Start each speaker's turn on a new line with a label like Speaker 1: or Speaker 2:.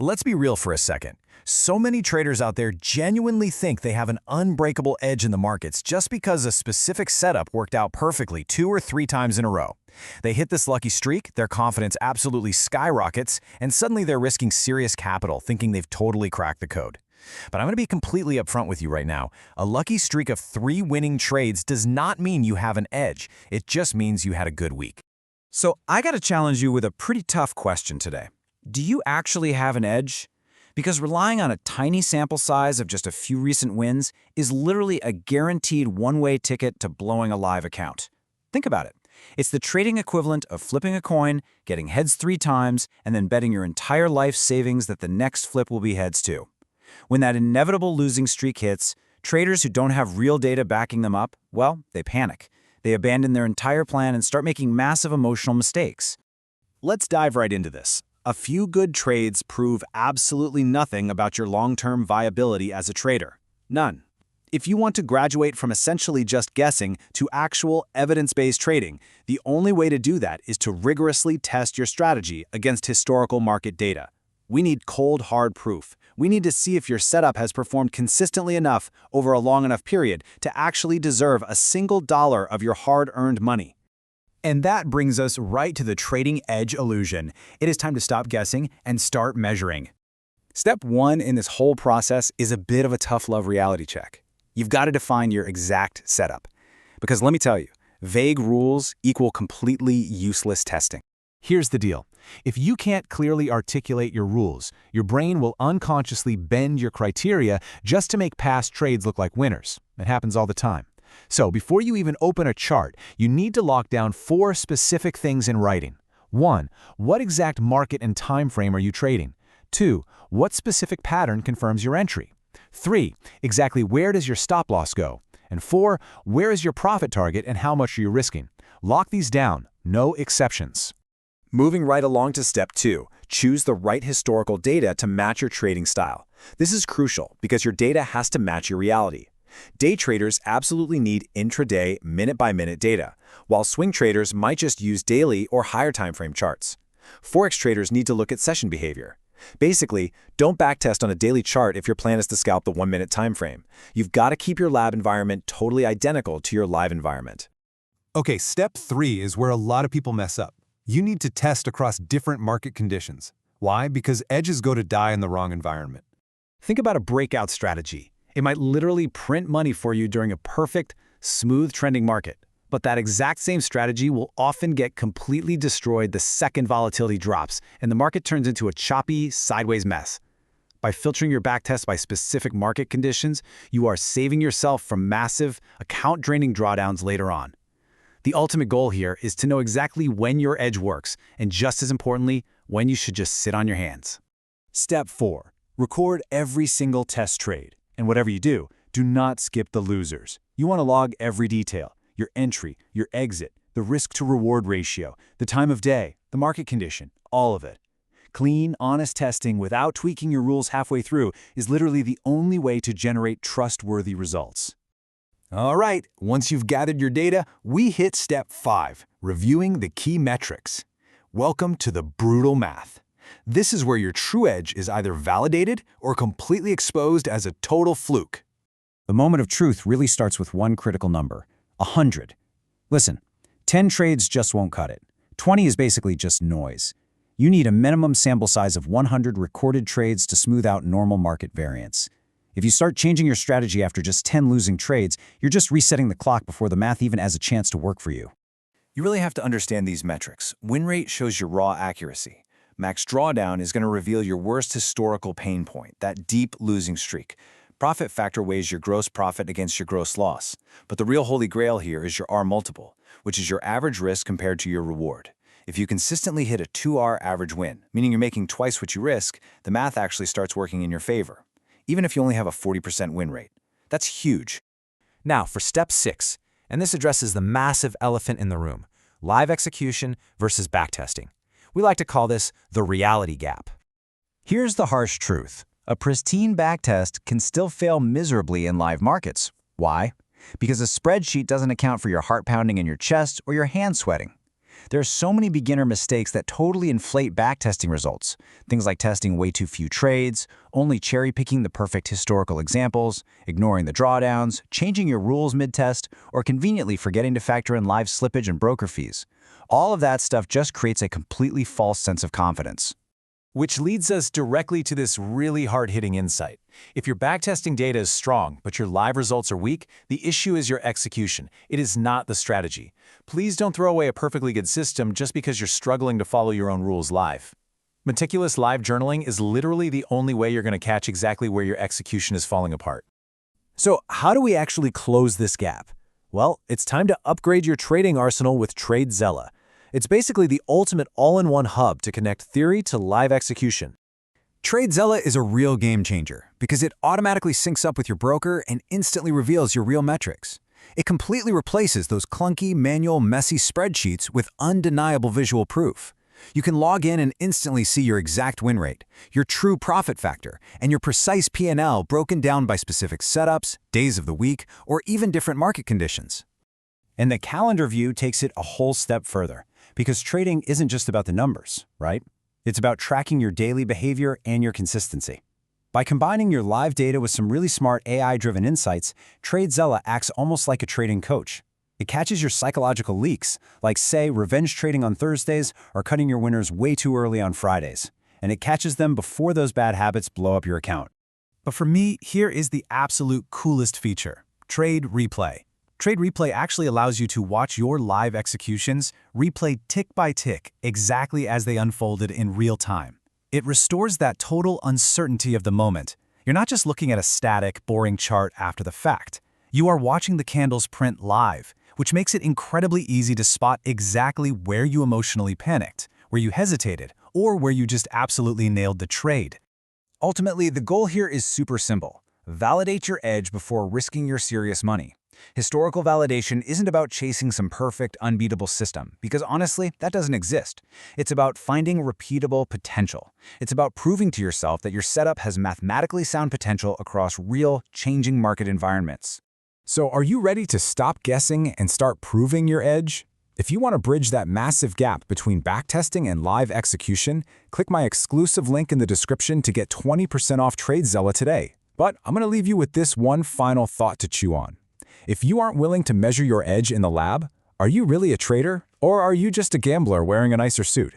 Speaker 1: Let's be real for a second. So many traders out there genuinely think they have an unbreakable edge in the markets just because a specific setup worked out perfectly 2 or 3 times in a row. They hit this lucky streak, their confidence absolutely skyrockets, and suddenly they're risking serious capital thinking they've totally cracked the code. But I'm going to be completely upfront with you right now. A lucky streak of 3 winning trades does not mean you have an edge. It just means you had a good week.
Speaker 2: So I got to challenge you with a pretty tough question today. Do you actually have an edge? Because relying on a tiny sample size of just a few recent wins is literally a guaranteed one-way ticket to blowing a live account. Think about it. It's the trading equivalent of flipping a coin, getting heads 3 times, and then betting your entire life savings that the next flip will be heads too. When that inevitable losing streak hits, traders who don't have real data backing them up, well, they panic. They abandon their entire plan and start making massive emotional mistakes.
Speaker 1: Let's dive right into this. A few good trades prove absolutely nothing about your long-term viability as a trader. None. If you want to graduate from essentially just guessing to actual evidence-based trading, the only way to do that is to rigorously test your strategy against historical market data. We need cold, hard proof. We need to see if your setup has performed consistently enough over a long enough period to actually deserve a single dollar of your hard-earned money. And that brings us right to the trading edge illusion. It is time to stop guessing and start measuring. Step 1 in this whole process is a bit of a tough love reality check. You've got to define your exact setup. Because let me tell you, vague rules equal completely useless testing. Here's the deal. If you can't clearly articulate your rules, your brain will unconsciously bend your criteria just to make past trades look like winners. It happens all the time. So before you even open a chart, you need to lock down 4 specific things in writing. 1. What exact market and time frame are you trading? 2. What specific pattern confirms your entry? 3. Exactly where does your stop loss go? And 4. Where is your profit target and how much are you risking? Lock these down. No exceptions. Moving right along to step 2, choose the right historical data to match your trading style. This is crucial because your data has to match your reality. Day traders absolutely need intraday, minute-by-minute data, while swing traders might just use daily or higher time frame charts. Forex traders need to look at session behavior. Basically, don't backtest on a daily chart if your plan is to scalp the 1-minute time frame. You've got to keep your lab environment totally identical to your live environment.
Speaker 3: Okay, step 3 is where a lot of people mess up. You need to test across different market conditions. Why? Because edges go to die in the wrong environment.
Speaker 1: Think about a breakout strategy. It might literally print money for you during a perfect, smooth trending market. But that exact same strategy will often get completely destroyed the second volatility drops and the market turns into a choppy, sideways mess. By filtering your backtest by specific market conditions, you are saving yourself from massive, account-draining drawdowns later on. The ultimate goal here is to know exactly when your edge works, and just as importantly, when you should just sit on your hands. Step 4. Record every single test trade. And whatever you do not skip the losers. You want to log every detail, your entry, your exit, the risk-to-reward ratio, the time of day, the market condition, all of it. Clean, honest testing without tweaking your rules halfway through is literally the only way to generate trustworthy results. All right, once you've gathered your data, we hit step 5, reviewing the key metrics. Welcome to the brutal math. This is where your true edge is either validated or completely exposed as a total fluke.
Speaker 2: The moment of truth really starts with one critical number, 100. Listen, 10 trades just won't cut it. 20 is basically just noise. You need a minimum sample size of 100 recorded trades to smooth out normal market variance. If you start changing your strategy after just 10 losing trades, you're just resetting the clock before the math even has a chance to work for you.
Speaker 1: You really have to understand these metrics. Win rate shows your raw accuracy. Max drawdown is going to reveal your worst historical pain point, that deep losing streak. Profit factor weighs your gross profit against your gross loss. But the real holy grail here is your R multiple, which is your average risk compared to your reward. If you consistently hit a 2R average win, meaning you're making twice what you risk, the math actually starts working in your favor, even if you only have a 40% win rate. That's huge. Now for step 6, and this addresses the massive elephant in the room, live execution versus backtesting. We like to call this the reality gap. Here's the harsh truth. A pristine backtest can still fail miserably in live markets. Why? Because a spreadsheet doesn't account for your heart pounding in your chest or your hand sweating.
Speaker 2: There are so many beginner mistakes that totally inflate backtesting results. Things like testing way too few trades, only cherry-picking the perfect historical examples, ignoring the drawdowns, changing your rules mid-test, or conveniently forgetting to factor in live slippage and broker fees. All of that stuff just creates a completely false sense of confidence.
Speaker 4: Which leads us directly to this really hard-hitting insight. If your backtesting data is strong, but your live results are weak, the issue is your execution. It is not the strategy. Please don't throw away a perfectly good system just because you're struggling to follow your own rules live. Meticulous live journaling is literally the only way you're going to catch exactly where your execution is falling apart.
Speaker 5: So how do we actually close this gap? Well, it's time to upgrade your trading arsenal with TradeZella. It's basically the ultimate all-in-one hub to connect theory to live execution.
Speaker 2: TradeZella is a real game changer because it automatically syncs up with your broker and instantly reveals your real metrics. It completely replaces those clunky, manual, messy spreadsheets with undeniable visual proof. You can log in and instantly see your exact win rate, your true profit factor, and your precise P&L broken down by specific setups, days of the week, or even different market conditions. And the calendar view takes it a whole step further. Because trading isn't just about the numbers, right? It's about tracking your daily behavior and your consistency. By combining your live data with some really smart AI-driven insights, TradeZella acts almost like a trading coach. It catches your psychological leaks, like, say, revenge trading on Thursdays or cutting your winners way too early on Fridays. And it catches them before those bad habits blow up your account.
Speaker 5: But for me, here is the absolute coolest feature: Trade Replay. Trade Replay actually allows you to watch your live executions replay tick by tick exactly as they unfolded in real time. It restores that total uncertainty of the moment. You're not just looking at a static, boring chart after the fact. You are watching the candles print live, which makes it incredibly easy to spot exactly where you emotionally panicked, where you hesitated, or where you just absolutely nailed the trade.
Speaker 2: Ultimately, the goal here is super simple. Validate your edge before risking your serious money. Historical validation isn't about chasing some perfect, unbeatable system, because honestly, that doesn't exist. It's about finding repeatable potential. It's about proving to yourself that your setup has mathematically sound potential across real, changing market environments.
Speaker 5: So are you ready to stop guessing and start proving your edge? If you want to bridge that massive gap between backtesting and live execution, click my exclusive link in the description to get 20% off TradeZella today. But I'm going to leave you with this one final thought to chew on. If you aren't willing to measure your edge in the lab, are you really a trader, or are you just a gambler wearing a nicer suit?